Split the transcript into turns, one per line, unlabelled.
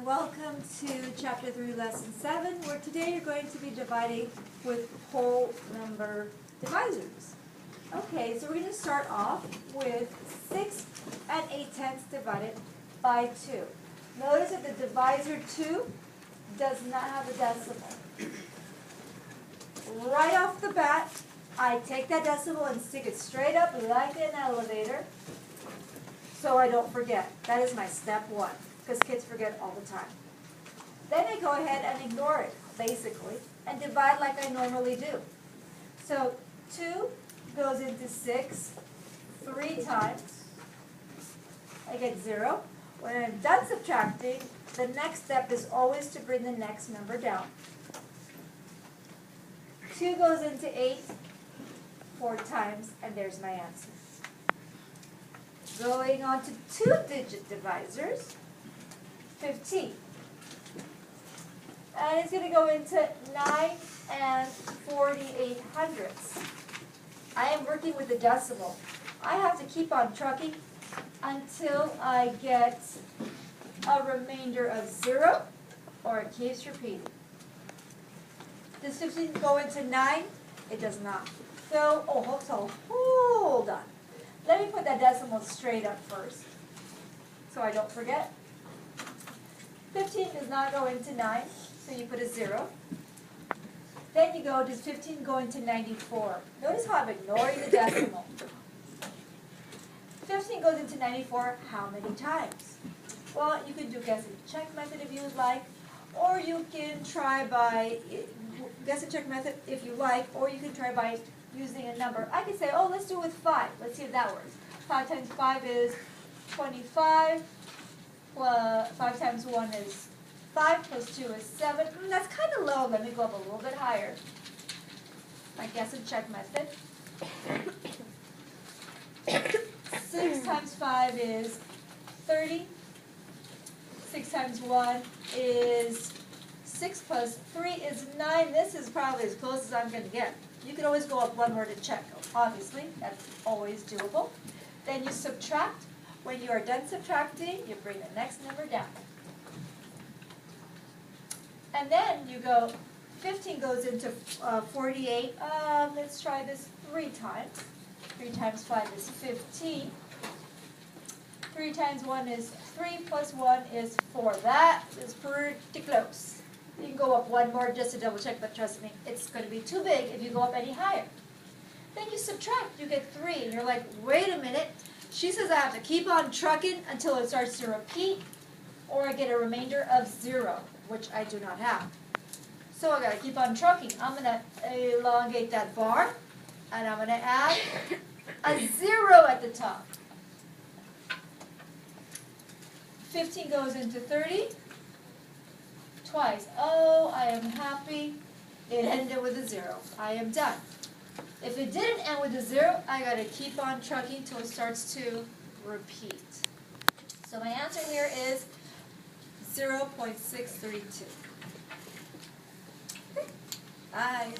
welcome to Chapter 3, Lesson 7, where today you're going to be dividing with whole number divisors. Okay, so we're going to start off with 6 8/10 divided by 2. Notice that the divisor 2 does not have a decimal. Right off the bat, I take that decimal and stick it straight up like an elevator so I don't forget. That is my step 1. Because kids forget all the time. Then I go ahead and ignore it, basically, and divide like I normally do. So 2 goes into 6 3 times. I get 0. When I'm done subtracting, the next step is always to bring the next number down. 2 goes into 8 4 times, and there's my answer. Going on to 2-digit divisors. 15. And it's going to go into 9 48/100ths. I am working with the decimal. I have to keep on trucking until I get a remainder of 0, or it keeps repeating. Does 15 go into 9? It does not. So, hold on. Let me put that decimal straight up first, so I don't forget. 15 does not go into 9, so you put a 0. Then you go, does 15 go into 94? Notice how I'm ignoring the decimal. 15 goes into 94 how many times? Well, you can do guess and check method if you would like, or you can try by guess and check method if you like, or you can try by using a number. I can say, oh, let's do it with 5. Let's see if that works. 5 times 5 is 25. 5 times 1 is 5, plus 2 is 7. That's kind of low. Let me go up a little bit higher. My guess and check method. 6 times 5 is 30. 6 times 1 is 6, plus 3 is 9. This is probably as close as I'm going to get. You can always go up one more to check, obviously. That's always doable. Then you subtract. When you are done subtracting, you bring the next number down. And then you go, 15 goes into 48. Let's try this 3 times. 3 times 5 is 15. 3 times 1 is 3, plus 1 is 4. That is pretty close. You can go up one more just to double check, but trust me, it's going to be too big if you go up any higher. Then you subtract, you get 3, and you're like, wait a minute. She says I have to keep on trucking until it starts to repeat, or I get a remainder of 0, which I do not have. So I got to keep on trucking. I'm going to elongate that bar, and I'm going to add a 0 at the top. 15 goes into 30 twice. Oh, I am happy. It ended with a 0. I am done. If it didn't end with a 0, I got to keep on trucking till it starts to repeat. So my answer here is 0.632. Bye.